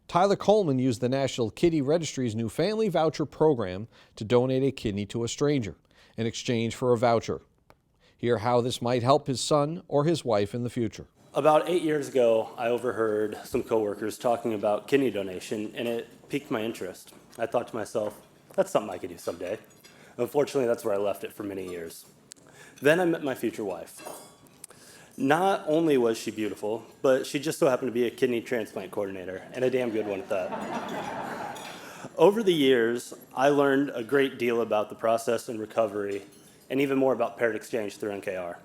Tyler Coleman used the National Kidney Registry's new Family Voucher program to donate a kidney to a stranger in exchange for a voucher. Hear how this might help his son or his wife in the future. About 8 years ago, I overheard some coworkers talking about kidney donation, and it piqued my interest. I thought to myself, that's something I could do someday. Unfortunately, that's where I left it for many years. Then I met my future wife. Not only was she beautiful, but she just so happened to be a kidney transplant coordinator, and a damn good one at that. Over the years, I learned a great deal about the process and recovery, and even more about paired exchange through NKR.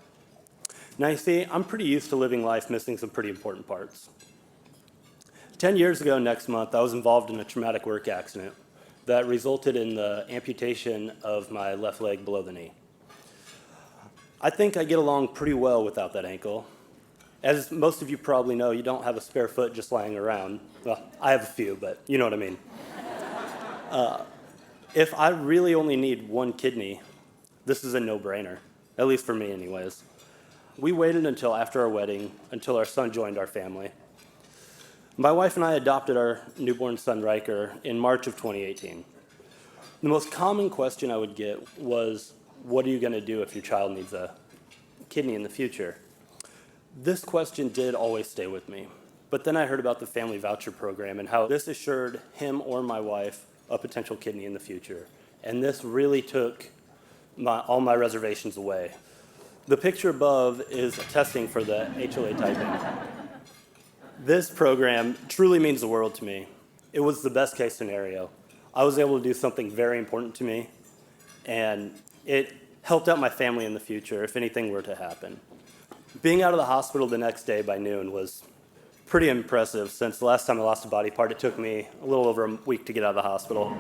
Now you see, I'm pretty used to living life missing some pretty important parts. 10 years ago next month, I was involved in a traumatic work accident that resulted in the amputation of my left leg below the knee. I think I get along pretty well without that ankle. As most of you probably know, you don't have a spare foot just lying around. Well, I have a few, but you know what I mean. If I really only need one kidney, this is a no-brainer, at least for me anyways. We waited until after our wedding, until our son joined our family. My wife and I adopted our newborn son, Riker, in March of 2018. The most common question I would get was, what are you going to do if your child needs a kidney in the future? This question did always stay with me. But then I heard about the Family Voucher program and how this assured him or my wife a potential kidney in the future. And this really took all my reservations away. The picture above is testing for the HLA typing. This program truly means the world to me. It was the best case scenario. I was able to do something very important to me, and it helped out my family in the future if anything were to happen. Being out of the hospital the next day by noon was pretty impressive, since the last time I lost a body part, it took me a little over a week to get out of the hospital.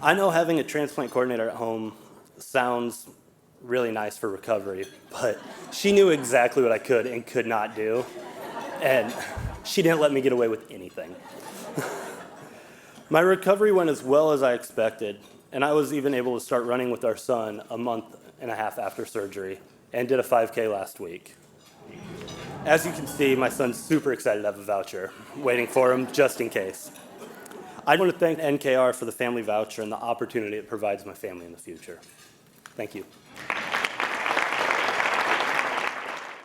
I know having a transplant coordinator at home sounds really nice for recovery, but she knew exactly what I could and could not do, and she didn't let me get away with anything. My recovery went as well as I expected, and I was even able to start running with our son a month and a half after surgery, and did a 5K last week. As you can see, my son's super excited to have a voucher waiting for him just in case. I want to thank NKR for the Family Voucher and the opportunity it provides my family in the future. Thank you.